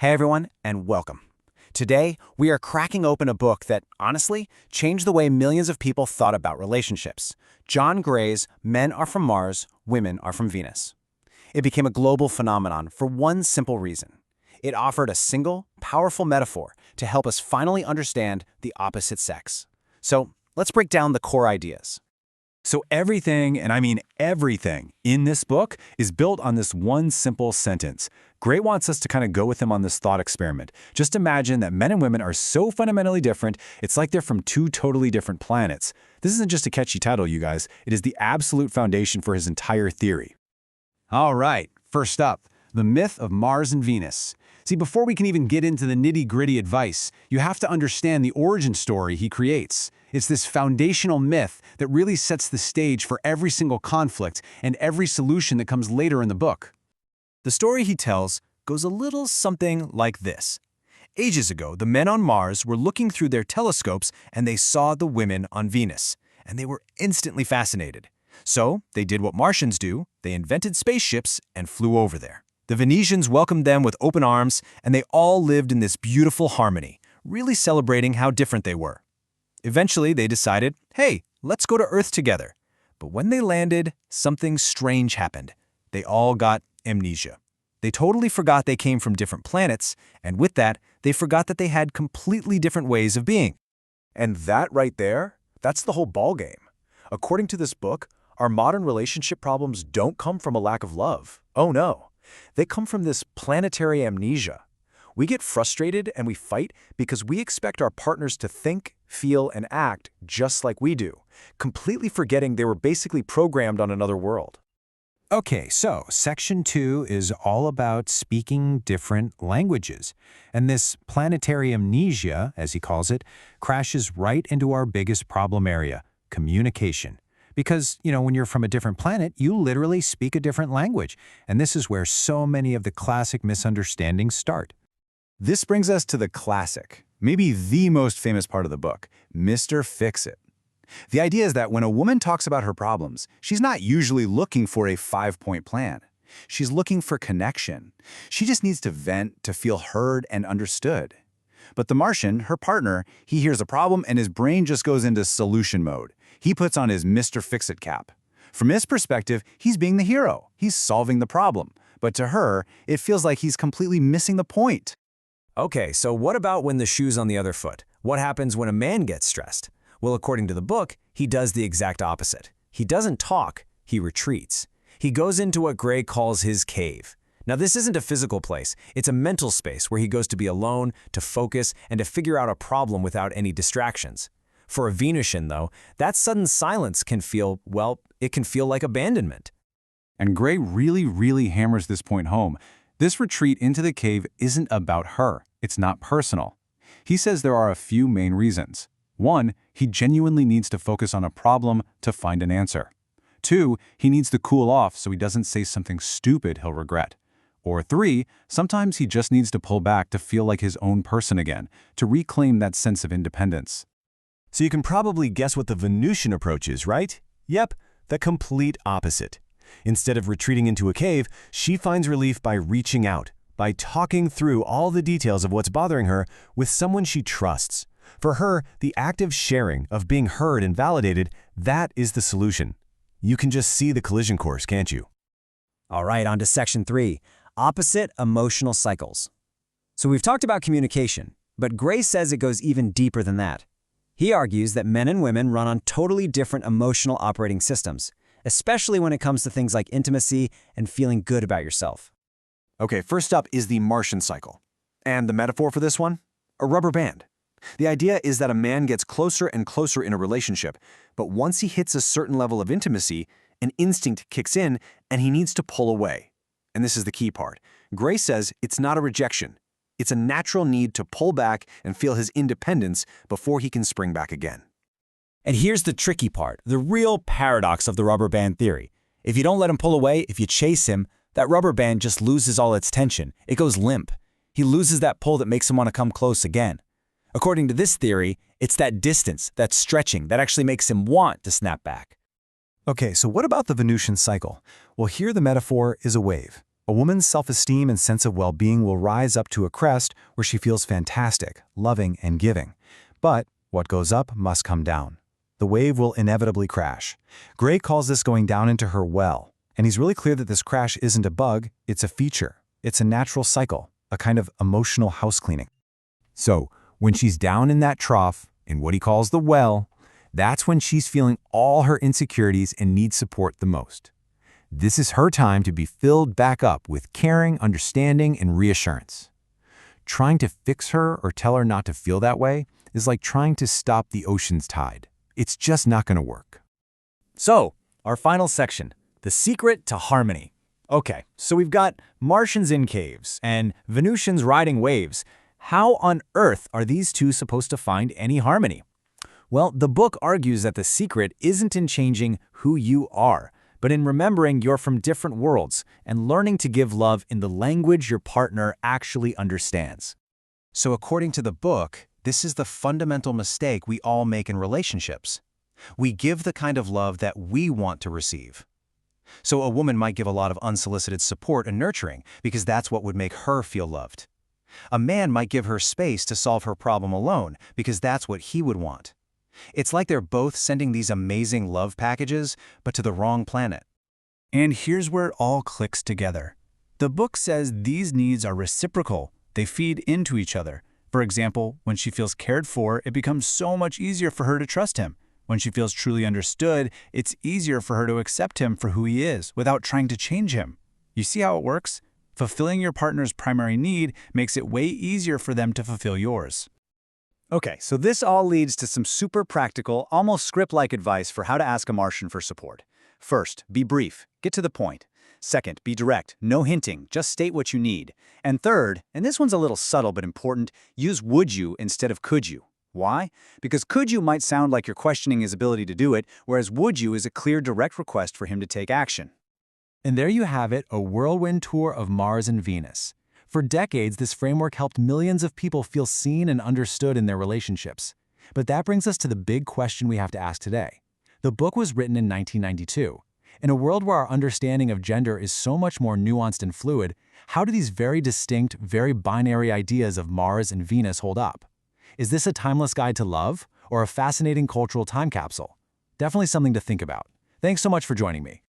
Hey everyone, and welcome. Today, we are cracking open a book that, honestly, changed the way millions of people thought about relationships. John Gray's Men Are From Mars, Women Are From Venus. It became a global phenomenon for one simple reason. It offered a single, powerful metaphor to help us finally understand the opposite sex. So, let's break down the core ideas. So everything, and I mean everything, in this book is built on this one simple sentence. Gray wants us to kind of go with him on this thought experiment. Just imagine that men and women are so fundamentally different, it's like they're from two totally different planets. This isn't just a catchy title, you guys. It is the absolute foundation for his entire theory. All right, first up, the myth of Mars and Venus. See, before we can even get into the nitty-gritty advice, you have to understand the origin story he creates. It's this foundational myth that really sets the stage for every single conflict and every solution that comes later in the book. The story he tells goes a little something like this. Ages ago, the men on Mars were looking through their telescopes and they saw the women on Venus, and they were instantly fascinated. So they did what Martians do, they invented spaceships and flew over there. The Venetians welcomed them with open arms, and they all lived in this beautiful harmony, really celebrating how different they were. Eventually, they decided, hey, let's go to Earth together. But when they landed, something strange happened. They all got amnesia. They totally forgot they came from different planets, and with that, they forgot that they had completely different ways of being. And that right there, that's the whole ballgame. According to this book, our modern relationship problems don't come from a lack of love. Oh no. They come from this planetary amnesia. We get frustrated and we fight because we expect our partners to think, feel, and act just like we do, completely forgetting they were basically programmed on another world. Okay, so Section 2 is all about speaking different languages. And this planetary amnesia, as he calls it, crashes right into our biggest problem area, communication. Because, when you're from a different planet, you literally speak a different language. And this is where so many of the classic misunderstandings start. This brings us to the classic, maybe the most famous part of the book, Mr. Fix-It. The idea is that when a woman talks about her problems, she's not usually looking for a 5-point plan. She's looking for connection. She just needs to vent, to feel heard and understood. But the Martian, her partner, he hears a problem and his brain just goes into solution mode. He puts on his Mr. Fix-It cap. From his perspective, he's being the hero. He's solving the problem. But to her, it feels like he's completely missing the point. Okay, so what about when the shoe's on the other foot? What happens when a man gets stressed? Well, according to the book, he does the exact opposite. He doesn't talk, he retreats. He goes into what Gray calls his cave. Now, this isn't a physical place. It's a mental space where he goes to be alone, to focus, and to figure out a problem without any distractions. For a Venusian, though, that sudden silence can feel, it can feel like abandonment. And Gray really hammers this point home. This retreat into the cave isn't about her. It's not personal. He says there are a few main reasons. 1, he genuinely needs to focus on a problem to find an answer. 2, he needs to cool off so he doesn't say something stupid he'll regret. Or 3, sometimes he just needs to pull back to feel like his own person again, to reclaim that sense of independence. So you can probably guess what the Venusian approach is, right? Yep, the complete opposite. Instead of retreating into a cave, she finds relief by reaching out, by talking through all the details of what's bothering her with someone she trusts. For her, the active sharing of being heard and validated, that is the solution. You can just see the collision course, can't you? All right, on to Section 3, opposite emotional cycles. So we've talked about communication, but Gray says it goes even deeper than that. He argues that men and women run on totally different emotional operating systems, especially when it comes to things like intimacy and feeling good about yourself. Okay, first up is the Martian cycle. And the metaphor for this one? A rubber band. The idea is that a man gets closer and closer in a relationship, but once he hits a certain level of intimacy, an instinct kicks in and he needs to pull away. And this is the key part. Gray says it's not a rejection. It's a natural need to pull back and feel his independence before he can spring back again. And here's the tricky part, the real paradox of the rubber band theory. If you don't let him pull away, if you chase him, that rubber band just loses all its tension. It goes limp. He loses that pull that makes him want to come close again. According to this theory, it's that distance, that stretching, that actually makes him want to snap back. Okay, so what about the Venusian cycle? Well, here the metaphor is a wave. A woman's self-esteem and sense of well-being will rise up to a crest where she feels fantastic, loving, and giving. But what goes up must come down. The wave will inevitably crash. Gray calls this going down into her well, and he's really clear that this crash isn't a bug, it's a feature. It's a natural cycle, a kind of emotional house cleaning. So, when she's down in that trough, in what he calls the well, that's when she's feeling all her insecurities and needs support the most. This is her time to be filled back up with caring, understanding, and reassurance. Trying to fix her or tell her not to feel that way is like trying to stop the ocean's tide. It's just not going to work. So, our final section, the secret to harmony. Okay, so we've got Martians in caves and Venusians riding waves. How on earth are these two supposed to find any harmony? Well, the book argues that the secret isn't in changing who you are, but in remembering you're from different worlds and learning to give love in the language your partner actually understands. So according to the book, this is the fundamental mistake we all make in relationships. We give the kind of love that we want to receive. So a woman might give a lot of unsolicited support and nurturing because that's what would make her feel loved. A man might give her space to solve her problem alone because that's what he would want. It's like they're both sending these amazing love packages, but to the wrong planet. And here's where it all clicks together. The book says these needs are reciprocal. They feed into each other. For example, when she feels cared for, it becomes so much easier for her to trust him. When she feels truly understood, it's easier for her to accept him for who he is without trying to change him. You see how it works? Fulfilling your partner's primary need makes it way easier for them to fulfill yours. Okay, so this all leads to some super practical, almost script-like advice for how to ask a Martian for support. First, be brief, get to the point. Second, be direct, no hinting, just state what you need. And third, and this one's a little subtle but important, use would you instead of could you. Why? Because could you might sound like you're questioning his ability to do it, whereas would you is a clear, direct request for him to take action. And there you have it, a whirlwind tour of Mars and Venus. For decades, this framework helped millions of people feel seen and understood in their relationships. But that brings us to the big question we have to ask today. The book was written in 1992. In a world where our understanding of gender is so much more nuanced and fluid, how do these very distinct, very binary ideas of Mars and Venus hold up? Is this a timeless guide to love, or a fascinating cultural time capsule? Definitely something to think about. Thanks so much for joining me.